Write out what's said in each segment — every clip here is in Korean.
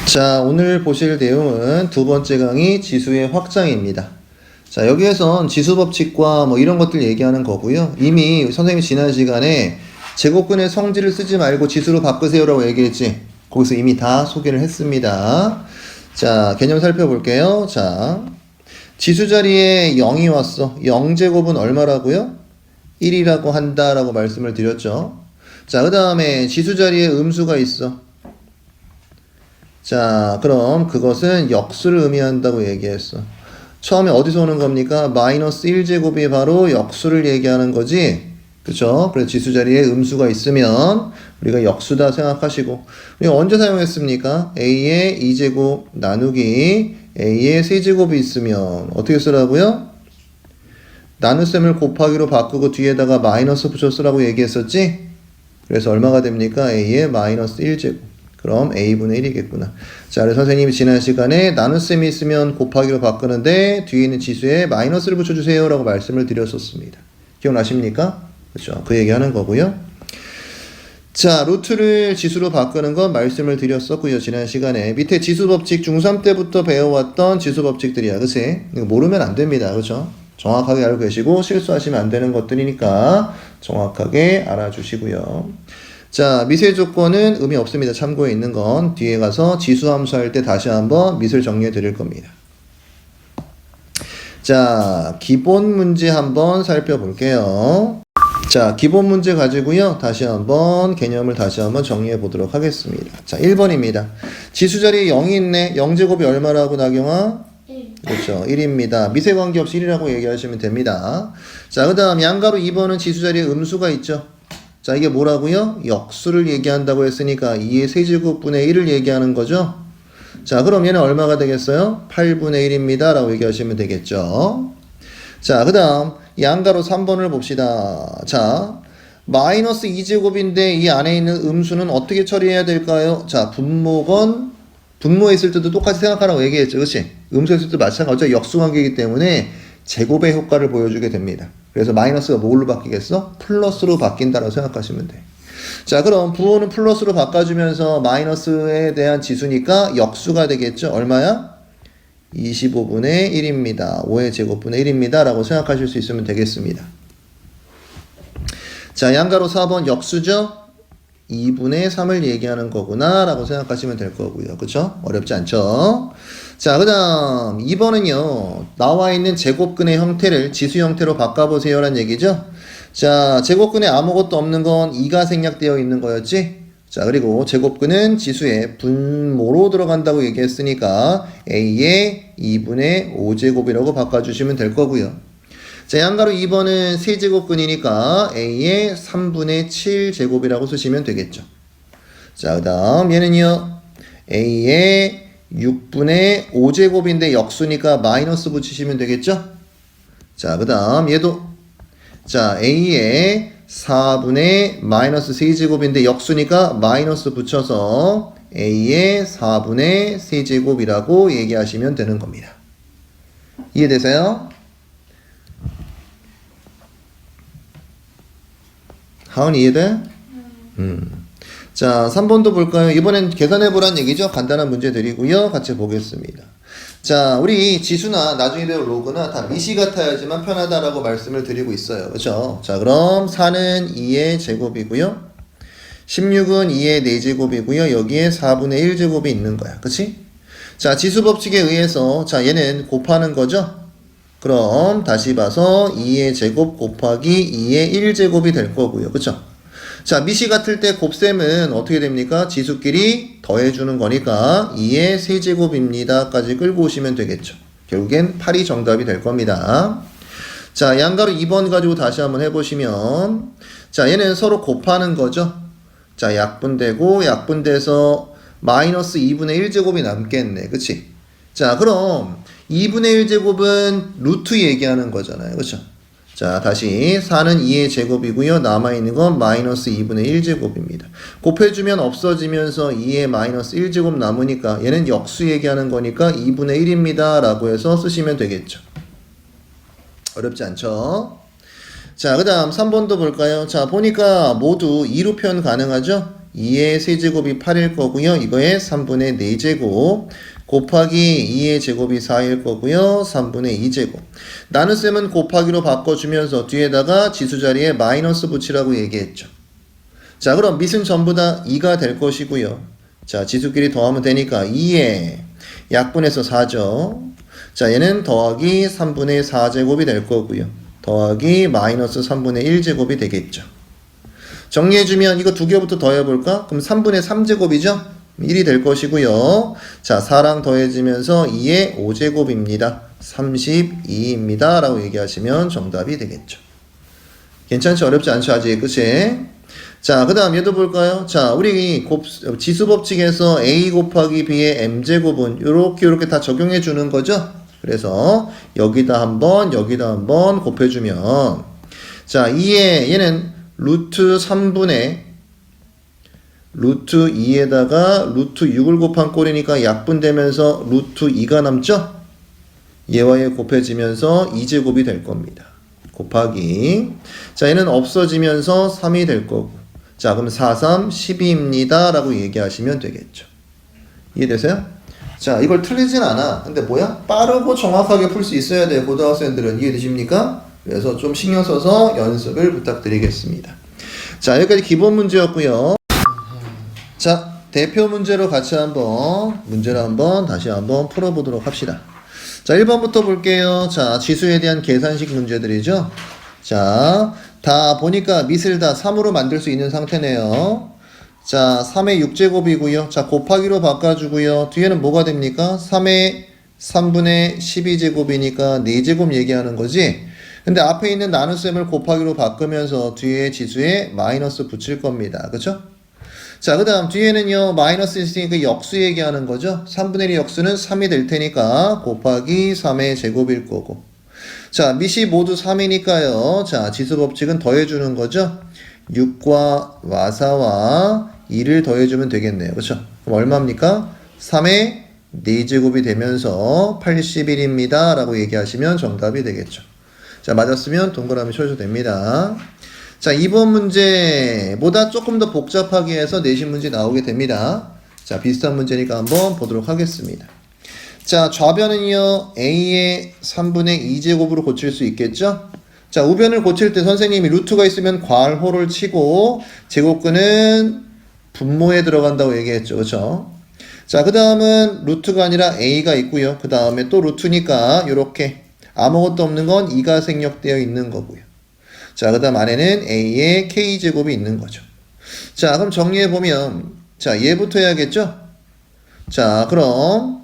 자, 오늘 보실 내용은 두 번째 강의 지수의 확장입니다. 자, 여기에선 지수 법칙과 뭐 이런 것들 얘기하는 거고요. 이미 선생님이 지난 시간에 제곱근의 성질을 쓰지 말고 지수로 바꾸세요라고 얘기했지. 거기서 이미 다 소개를 했습니다. 자, 개념 살펴볼게요. 자, 지수 자리에 0이 왔어. 0제곱은 얼마라고요? 1이라고 한다라고 말씀을 드렸죠. 자, 그 다음에 지수 자리에 음수가 있어. 자, 그럼 그것은 역수를 의미한다고 얘기했어. 처음에 어디서 오는 겁니까? 마이너스 1제곱이 바로 역수를 얘기하는 거지. 그쵸? 그래서 지수 자리에 음수가 있으면 우리가 역수다 생각하시고, 우리가 언제 사용했습니까? a의 2제곱 나누기 a의 3제곱이 있으면 어떻게 쓰라고요? 나눗셈을 곱하기로 바꾸고 뒤에다가 마이너스 붙여 쓰라고 얘기했었지? 그래서 얼마가 됩니까? a의 마이너스 1제곱. 그럼 a분의 1이겠구나. 자, 그래서 선생님이 지난 시간에 나눗셈이 있으면 곱하기로 바꾸는데 뒤에 있는 지수에 마이너스를 붙여주세요 라고 말씀을 드렸었습니다. 기억나십니까? 그렇죠. 그 얘기하는 거고요. 자, 루트를 지수로 바꾸는 건 말씀을 드렸었고요. 지난 시간에 밑에 지수 법칙 중3 때부터 배워왔던 지수 법칙들이야. 그치? 이거 모르면 안 됩니다. 그렇죠? 정확하게 알고 계시고 실수하시면 안 되는 것들이니까 정확하게 알아주시고요. 자, 미세 조건은 의미 없습니다. 참고에 있는 건 뒤에 가서 지수 함수할 때 다시 한번 미술 정리해 드릴 겁니다. 자, 기본 문제 한번 살펴볼게요. 자, 기본 문제 가지고요. 다시 한번 개념을 다시 한번 정리해 보도록 하겠습니다. 자, 1번입니다. 지수 자리에 0이 있네. 0제곱이 얼마라고 나경아? 1. 그렇죠. 1입니다. 미세 관계없이 1이라고 얘기하시면 됩니다. 자, 그 다음 양가로 2번은 지수 자리에 음수가 있죠. 자, 이게 뭐라고요? 역수를 얘기한다고 했으니까 2의 세제곱분의 1을 얘기하는 거죠. 자, 그럼 얘는 얼마가 되겠어요? 8분의 1입니다 라고 얘기하시면 되겠죠. 자, 그 다음 양가로 3번을 봅시다. 자, 마이너스 2제곱인데 이 안에 있는 음수는 어떻게 처리해야 될까요? 자, 분모했을 때도 똑같이 생각하라고 얘기했죠. 그치? 음수했을 때도 마찬가지로 역수관계이기 때문에 제곱의 효과를 보여주게 됩니다. 그래서 마이너스가 뭘로 바뀌겠어? 플러스로 바뀐다라고 생각하시면 돼. 자, 그럼 부호는 플러스로 바꿔주면서 마이너스에 대한 지수니까 역수가 되겠죠? 얼마야? 25분의 1입니다. 5의 제곱분의 1입니다. 라고 생각하실 수 있으면 되겠습니다. 자, 양가로 4번 역수죠? 2분의 3을 얘기하는 거구나 라고 생각하시면 될 거고요. 그쵸? 어렵지 않죠? 자, 그 다음 2번은요. 나와 있는 제곱근의 형태를 지수 형태로 바꿔보세요 라는 얘기죠. 자, 제곱근에 아무것도 없는 건 2가 생략되어 있는 거였지. 자, 그리고 제곱근은 지수에 분모로 들어간다고 얘기했으니까 a의 2분의 5제곱이라고 바꿔주시면 될 거고요. 자, 양가로 2번은 세제곱근이니까 a의 3분의 7제곱이라고 쓰시면 되겠죠. 자, 그 다음 얘는요. a의 6분의 5제곱인데 역수니까 마이너스 붙이시면 되겠죠. 자, 그 다음 얘도 자, a의 4분의 마이너스 3제곱인데 역수니까 마이너스 붙여서 a의 4분의 3제곱이라고 얘기하시면 되는 겁니다. 이해되세요? 하은 이해돼? 자, 3번도 볼까요? 이번엔 계산해보란 얘기죠. 간단한 문제 드리고요. 같이 보겠습니다. 자, 우리 지수나 나중에 배울 로그나 다 미시 같아야지만 편하다라고 말씀을 드리고 있어요. 그렇죠? 자, 그럼 4는 2의 제곱이고요. 16은 2의 4제곱이고요. 여기에 4분의 1제곱이 있는 거야. 그치? 자, 지수 법칙에 의해서 자, 얘는 곱하는 거죠? 그럼 다시 봐서 2의 제곱 곱하기 2의 1제곱이 될 거고요. 그쵸? 자, 미시 같을 때 곱셈은 어떻게 됩니까? 지수끼리 더해주는 거니까 2의 세제곱입니다 까지 끌고 오시면 되겠죠. 결국엔 8이 정답이 될 겁니다. 자, 양가로 2번 가지고 다시 한번 해보시면 자, 얘는 서로 곱하는 거죠. 자, 약분되고 약분돼서 마이너스 2분의 1제곱이 남겠네. 그치? 자, 그럼 2분의 1제곱은 루트 얘기하는 거잖아요. 그쵸? 자, 다시 4는 2의 제곱이고요. 남아있는 건 마이너스 2분의 1제곱입니다. 곱해주면 없어지면서 2의 마이너스 1제곱 남으니까 얘는 역수 얘기하는 거니까 2분의 1입니다. 라고 해서 쓰시면 되겠죠. 어렵지 않죠? 자, 그 다음 3번도 볼까요? 자, 보니까 모두 2로 표현 가능하죠? 2의 세제곱이 8일 거고요. 이거의 3분의 4제곱 곱하기 2의 제곱이 4일 거고요. 3분의 2제곱. 나눗셈은 곱하기로 바꿔주면서 뒤에다가 지수 자리에 마이너스 붙이라고 얘기했죠. 자, 그럼 밑은 전부 다 2가 될 것이고요. 자, 지수끼리 더하면 되니까 2에 약분해서 4죠. 자, 얘는 더하기 3분의 4제곱이 될 거고요. 더하기 마이너스 3분의 1제곱이 되겠죠. 정리해주면 이거 두 개부터 더해볼까? 그럼 3분의 3제곱이죠? 1이 될 것이고요. 자, 4랑 더해지면서 2의 5제곱입니다. 32입니다. 라고 얘기하시면 정답이 되겠죠. 괜찮죠? 어렵지 않죠? 아직, 그치? 자, 그 다음 얘도 볼까요? 자, 우리 지수법칙에서 A 곱하기 B의 M제곱은 요렇게 다 적용해 주는 거죠? 그래서 여기다 한번 곱해주면 자, 2에 얘는 루트 3분의 루트 2에다가 루트 6을 곱한 꼴이니까 약분되면서 루트 2가 남죠? 얘와 얘 곱해지면서 2제곱이 될 겁니다. 곱하기 자, 얘는 없어지면서 3이 될 거고 자, 그럼 4, 3, 12입니다 라고 얘기하시면 되겠죠. 이해되세요? 자, 이걸 틀리진 않아. 근데 뭐야? 빠르고 정확하게 풀 수 있어야 돼요. 고등학생들은. 이해되십니까? 그래서 좀 신경 써서 연습을 부탁드리겠습니다. 자, 여기까지 기본 문제였고요. 자, 대표 문제로 같이 문제를 다시 한번 풀어보도록 합시다. 자, 1번부터 볼게요. 자, 지수에 대한 계산식 문제들이죠. 자, 다 보니까 밑을 다 3으로 만들 수 있는 상태네요. 자, 3의 6제곱이고요. 자, 곱하기로 바꿔주고요. 뒤에는 뭐가 됩니까? 3의 3분의 12제곱이니까 4제곱 얘기하는 거지. 근데 앞에 있는 나눗셈을 곱하기로 바꾸면서 뒤에 지수에 마이너스 붙일 겁니다. 그쵸? 자, 그 다음 뒤에는요, 마이너스 있으니까 역수 얘기하는 거죠. 3분의 1 역수는 3이 될 테니까 곱하기 3의 제곱일 거고. 자, 밑이 모두 3이니까요. 자, 지수법칙은 더해주는 거죠. 6과 와사와 2를 더해주면 되겠네요. 그쵸? 그럼 얼마입니까? 3의 4제곱이 되면서 81입니다. 라고 얘기하시면 정답이 되겠죠. 자, 맞았으면 동그라미 쳐주셔도 됩니다. 자, 2번 문제보다 조금 더 복잡하게 해서 내신 문제 나오게 됩니다. 자, 비슷한 문제니까 한번 보도록 하겠습니다. 자, 좌변은요, A의 3분의 2제곱으로 고칠 수 있겠죠? 자, 우변을 고칠 때 선생님이 루트가 있으면 괄호를 치고 제곱근은 분모에 들어간다고 얘기했죠. 그쵸? 자, 그 다음은 루트가 아니라 A가 있고요. 그 다음에 또 루트니까 이렇게 아무것도 없는 건 2가 생략되어 있는 거고요. 자, 그 다음 안에는 A의 K제곱이 있는 거죠. 자, 그럼 정리해보면 자, 얘부터 해야겠죠? 자, 그럼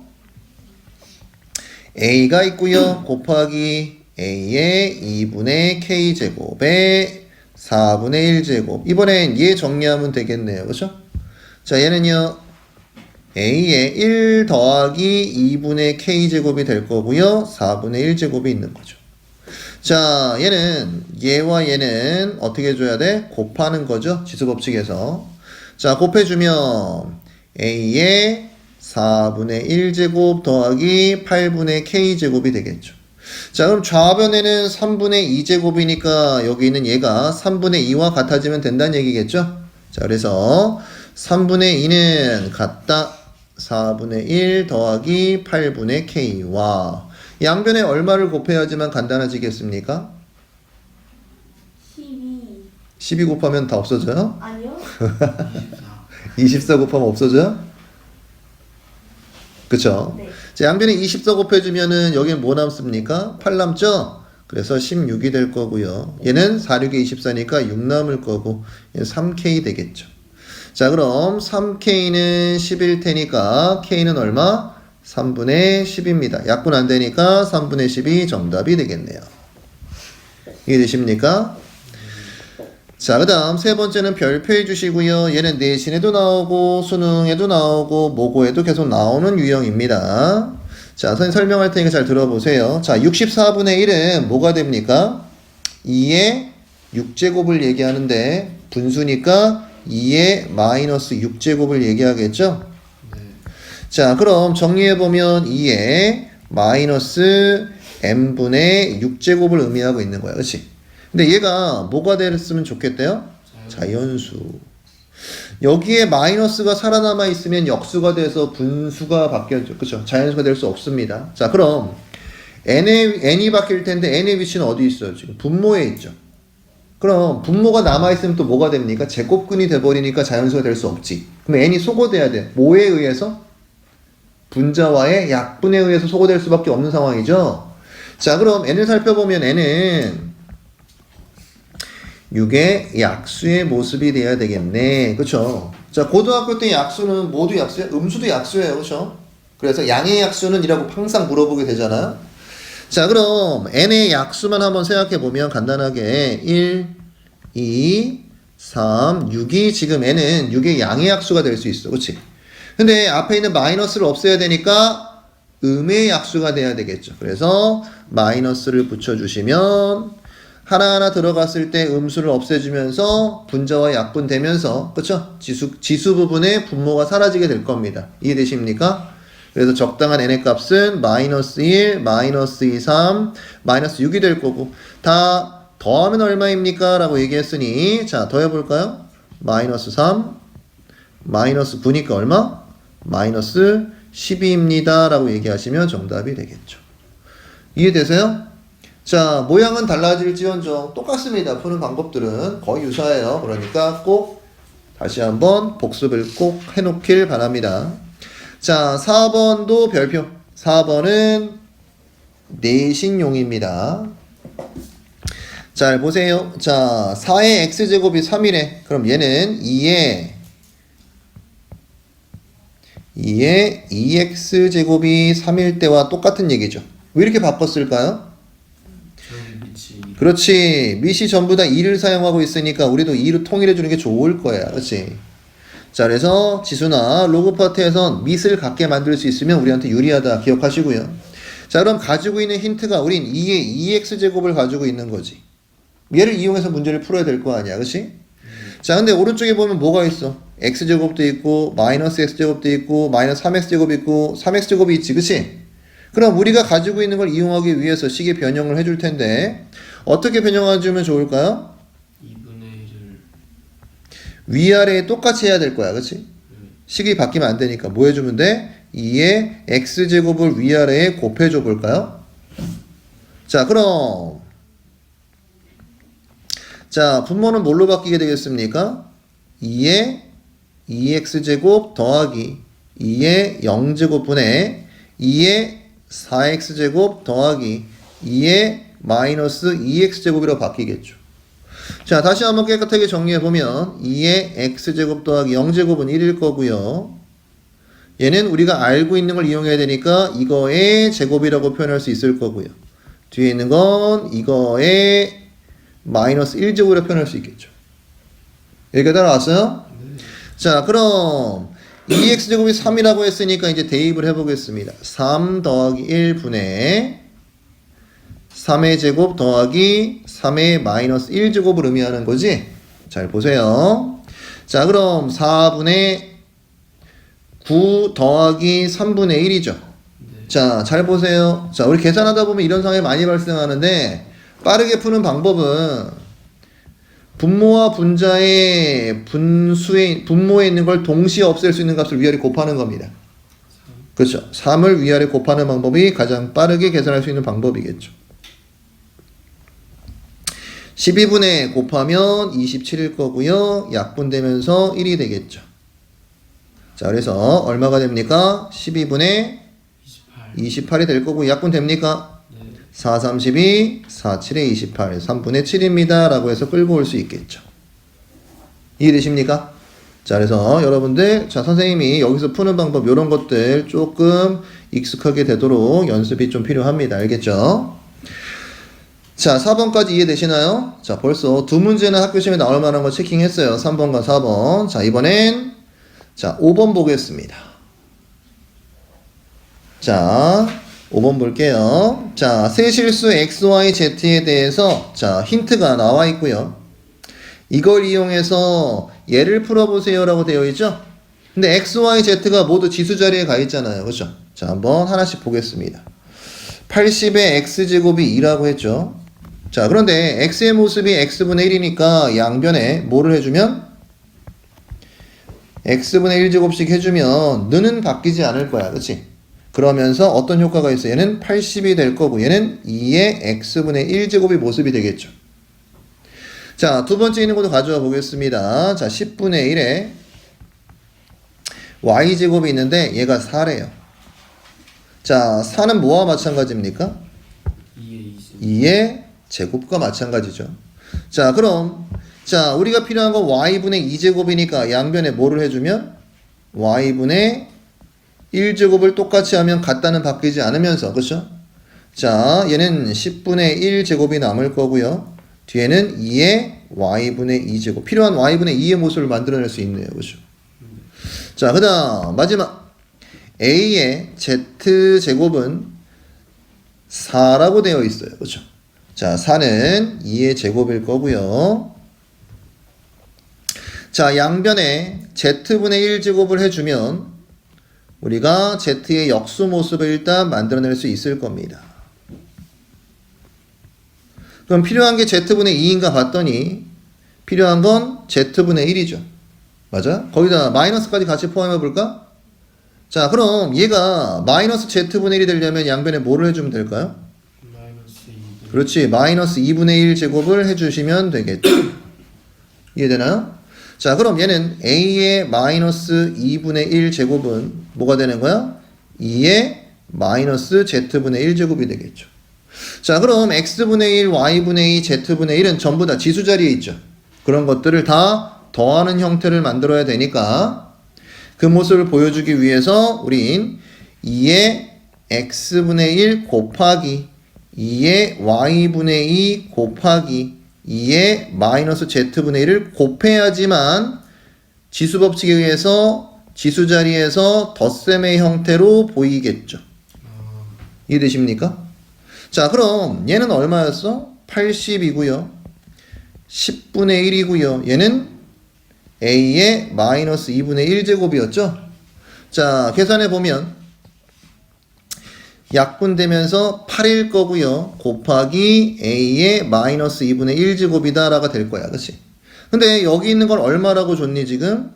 A가 있고요. 곱하기 A의 2분의 K제곱에 4분의 1제곱. 이번엔 얘 정리하면 되겠네요. 그렇죠? 자, 얘는요. A의 1 더하기 2분의 K제곱이 될 거고요. 4분의 1제곱이 있는 거죠. 자, 얘와 얘는 어떻게 해줘야 돼? 곱하는 거죠. 지수법칙에서. 자, 곱해주면 A의 4분의 1제곱 더하기 8분의 K제곱이 되겠죠. 자, 그럼 좌변에는 3분의 2제곱이니까 여기 있는 얘가 3분의 2와 같아지면 된다는 얘기겠죠? 자, 그래서 3분의 2는 같다 4분의 1 더하기 8분의 K와 양변에 얼마를 곱해야지만 간단해지겠습니까? 12 곱하면 다 없어져요? 아니요. 24 곱하면 없어져요? 그쵸? 네. 자, 양변에 24 곱해주면은 여기는 뭐 남습니까? 8 남죠? 그래서 16이 될 거고요. 얘는 4, 6에 24니까 6 남을 거고 얘는 3K 되겠죠. 자, 그럼 3K는 10일 테니까 K는 얼마? 3분의 10입니다. 약분 안 되니까 3분의 10이 정답이 되겠네요. 이해되십니까? 자, 그 다음 세 번째는 별표해 주시고요. 얘는 내신에도 나오고 수능에도 나오고 모고에도 계속 나오는 유형입니다. 자, 선생님 설명할 테니까 잘 들어보세요. 자, 64분의 1은 뭐가 됩니까? 2의 6제곱을 얘기하는데 분수니까 2의 마이너스 6제곱을 얘기하겠죠? 네. 자, 그럼 정리해보면 2의 마이너스 n분의 6제곱을 의미하고 있는 거야. 그치? 근데 얘가 뭐가 됐으면 좋겠대요? 자연수. 여기에 마이너스가 살아남아 있으면 역수가 돼서 분수가 바뀌었죠. 그쵸? 자연수가 될 수 없습니다. 자, 그럼 n이 바뀔 텐데 n의 위치는 어디 있어요? 지금 분모에 있죠. 그럼 분모가 남아있으면 또 뭐가 됩니까? 제곱근이 돼버리니까 자연수가 될 수 없지. 그럼 n이 소거돼야 돼. 뭐에 의해서? 분자와의 약분에 의해서 소거될 수밖에 없는 상황이죠. 자, 그럼 n을 살펴보면 n은 6의 약수의 모습이 돼야 되겠네. 그쵸? 자, 고등학교 때 약수는 모두 약수야? 음수도 약수예요. 그쵸? 그래서 양의 약수는 이라고 항상 물어보게 되잖아요. 자, 그럼 n의 약수만 한번 생각해보면 간단하게 1, 2, 3, 6이 지금 n은 6의 양의 약수가 될 수 있어. 그치? 근데 앞에 있는 마이너스를 없애야 되니까 음의 약수가 돼야 되겠죠. 그래서 마이너스를 붙여주시면 하나하나 들어갔을 때 음수를 없애주면서 분자와 약분되면서 그쵸? 지수 부분의 분모가 사라지게 될 겁니다. 이해되십니까? 그래서 적당한 n의 값은 마이너스 1, 마이너스 2, 3, 마이너스 6이 될 거고 다 더하면 얼마입니까? 라고 얘기했으니 자 더해볼까요? 마이너스 3, 마이너스 9니까 얼마? 마이너스 12입니다. 라고 얘기하시면 정답이 되겠죠. 이해되세요? 자, 모양은 달라질지언정 똑같습니다. 푸는 방법들은 거의 유사해요. 그러니까 꼭 다시 한번 복습을 꼭 해놓길 바랍니다. 자, 4번도 별표. 4번은 내신용입니다. 잘 보세요. 자, 4의 x제곱이 3이래. 그럼 얘는 2의 2x제곱이 3일 때와 똑같은 얘기죠. 왜 이렇게 바꿨을까요? 그렇지. 밑이 전부 다 2를 사용하고 있으니까 우리도 2로 통일해 주는 게 좋을 거야. 그렇지. 자, 그래서 지수나 로그 파트에선 밑을 같게 만들 수 있으면 우리한테 유리하다 기억하시고요. 자, 그럼 가지고 있는 힌트가 우린 2의 2x제곱을 가지고 있는 거지. 얘를 이용해서 문제를 풀어야 될 거 아니야. 그렇지? 자, 근데 오른쪽에 보면 뭐가 있어? x제곱도 있고 마이너스 x제곱도 있고 마이너스 3x제곱이 있고 3x제곱이 있지. 그치? 그럼 우리가 가지고 있는 걸 이용하기 위해서 식의 변형을 해줄 텐데 어떻게 변형해주면 좋을까요? 2분의 1을 위아래 똑같이 해야 될 거야. 그치? 식이 바뀌면 안 되니까 뭐 해주면 돼? 2의 x제곱을 위아래에 곱해줘 볼까요? 자, 그럼 자, 분모는 뭘로 바뀌게 되겠습니까? 2의 2x제곱 더하기 2의 0제곱분의 2의 4x제곱 더하기 2의 마이너스 2x제곱이라고 바뀌겠죠. 자, 다시 한번 깨끗하게 정리해보면 2의 x제곱 더하기 0제곱은 1일 거고요. 얘는 우리가 알고 있는 걸 이용해야 되니까 이거의 제곱이라고 표현할 수 있을 거고요. 뒤에 있는 건 이거의 마이너스 1제곱이라고 표현할 수 있겠죠. 여기까지 따라왔어요? 네. 자, 그럼 2x제곱이 3이라고 했으니까 이제 대입을 해보겠습니다. 3 더하기 1분의 3의 제곱 더하기 3의 마이너스 1제곱을 의미하는 거지? 잘 보세요. 자, 그럼 4분의 9 더하기 3분의 1이죠. 네. 자, 잘 보세요. 자, 우리 계산하다 보면 이런 상황이 많이 발생하는데 빠르게 푸는 방법은 분모와 분자의 분모에 있는 걸 동시에 없앨 수 있는 값을 위아래 곱하는 겁니다. 그렇죠. 3을 위아래 곱하는 방법이 가장 빠르게 계산할 수 있는 방법이겠죠. 12분의 곱하면 27일 거고요. 약분되면서 1이 되겠죠. 자, 그래서 얼마가 됩니까? 12분의 28이 될 거고 약분됩니까? 4, 32, 4, 7에 28, 3분의 7입니다. 라고 해서 끌고 올 수 있겠죠. 이해되십니까? 자, 그래서 여러분들, 자, 선생님이 여기서 푸는 방법, 요런 것들 조금 익숙하게 되도록 연습이 좀 필요합니다. 알겠죠? 자, 4번까지 이해되시나요? 자, 벌써 두 문제는 학교 시험에 나올 만한 거 체킹했어요. 3번과 4번. 자, 이번엔, 자, 5번 보겠습니다. 자, 5번 볼게요. 자, 세실수 XYZ에 대해서 자, 힌트가 나와 있고요. 이걸 이용해서 얘를 풀어보세요 라고 되어 있죠. 근데 XYZ가 모두 지수 자리에 가 있잖아요. 그렇죠? 자, 한번 하나씩 보겠습니다. 80의 X제곱이 2라고 했죠. 자, 그런데 X의 모습이 X분의 1이니까 양변에 뭐를 해주면 x분의 1제곱씩 해주면 는은 바뀌지 않을 거야. 그치? 그러면서 어떤 효과가 있어? 얘는 80이 될 거고 얘는 2의 x분의 1제곱이 모습이 되겠죠. 자, 두 번째 있는 것도 가져와 보겠습니다. 자, 10분의 1에 y제곱이 있는데 얘가 4래요. 자, 4는 뭐와 마찬가지입니까? 2의 제곱과 마찬가지죠. 자, 그럼 자, 우리가 필요한 건 y분의 2제곱이니까 양변에 뭐를 해주면 y분의 1제곱을 똑같이 하면 같다는 바뀌지 않으면서, 그렇죠? 자, 얘는 10분의 1제곱이 남을 거고요. 뒤에는 2의 y분의 2제곱. 필요한 y분의 2의 모습을 만들어낼 수 있네요. 그렇죠? 자, 그 다음 마지막 a의 z제곱은 4라고 되어 있어요. 그렇죠? 자, 4는 2의 제곱일 거고요. 자, 양변에 z분의 1제곱을 해주면 우리가 z의 역수 모습을 일단 만들어낼 수 있을 겁니다. 그럼 필요한 게 z분의 2인가 봤더니 필요한 건 z분의 1이죠. 맞아? 거기다 마이너스까지 같이 포함해 볼까? 자, 그럼 얘가 마이너스 z분의 1이 되려면 양변에 뭐를 해주면 될까요? 마이너스 2분의 그렇지. 마이너스 2분의 1 제곱을 해주시면 되겠죠. 이해되나요? 자, 그럼 얘는 a의 마이너스 2분의 1 제곱은 뭐가 되는 거야? 2의 마이너스 z분의 1 제곱이 되겠죠. 자, 그럼 x분의 1, y분의 2, z분의 1은 전부 다 지수 자리에 있죠. 그런 것들을 다 더하는 형태를 만들어야 되니까 그 모습을 보여주기 위해서 우린 2의 x분의 1 곱하기 2의 y분의 2 곱하기 2의 마이너스 z분의 1을 곱해야지만 지수 법칙에 의해서 지수 자리에서 덧셈의 형태로 보이겠죠. 이해되십니까? 자, 그럼 얘는 얼마였어? 80이고요. 10분의 1이고요. 얘는 a의 마이너스 2분의 1제곱이었죠. 자, 계산해 보면 약분되면서 8일 거고요. 곱하기 a의 마이너스 2분의 1제곱이다 라가 될 거야. 그치? 근데 여기 있는 건 얼마라고 줬니 지금?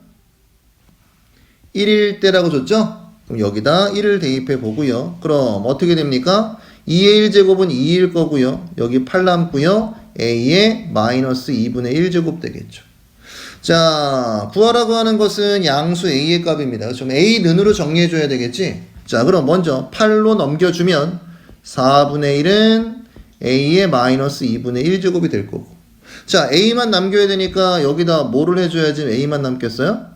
1일 때라고 줬죠? 그럼 여기다 1을 대입해 보고요. 그럼 어떻게 됩니까? 2의 1제곱은 2일 거고요. 여기 8 남고요. a의 마이너스 2분의 1제곱 되겠죠. 자, 구하라고 하는 것은 양수 a의 값입니다. 그럼 a 는으로 정리해 줘야 되겠지? 자, 그럼 먼저 8로 넘겨주면 4분의 1은 a의 마이너스 2분의 1제곱이 될 거고. 자, a만 남겨야 되니까 여기다 뭐를 해줘야지 a만 남겠어요?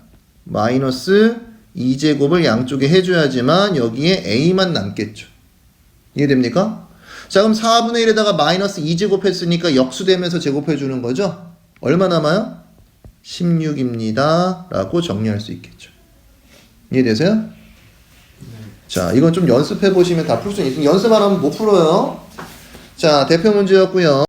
마이너스 2제곱을 양쪽에 해줘야지만 여기에 a만 남겠죠. 이해됩니까? 자, 그럼 4분의 1에다가 마이너스 2제곱 했으니까 역수되면서 제곱해주는 거죠? 얼마 남아요? 16입니다. 라고 정리할 수 있겠죠. 이해되세요? 자, 이건 좀 연습해 보시면 다 풀 수 있어요. 연습 안 하면 못 풀어요. 자, 대표 문제였고요.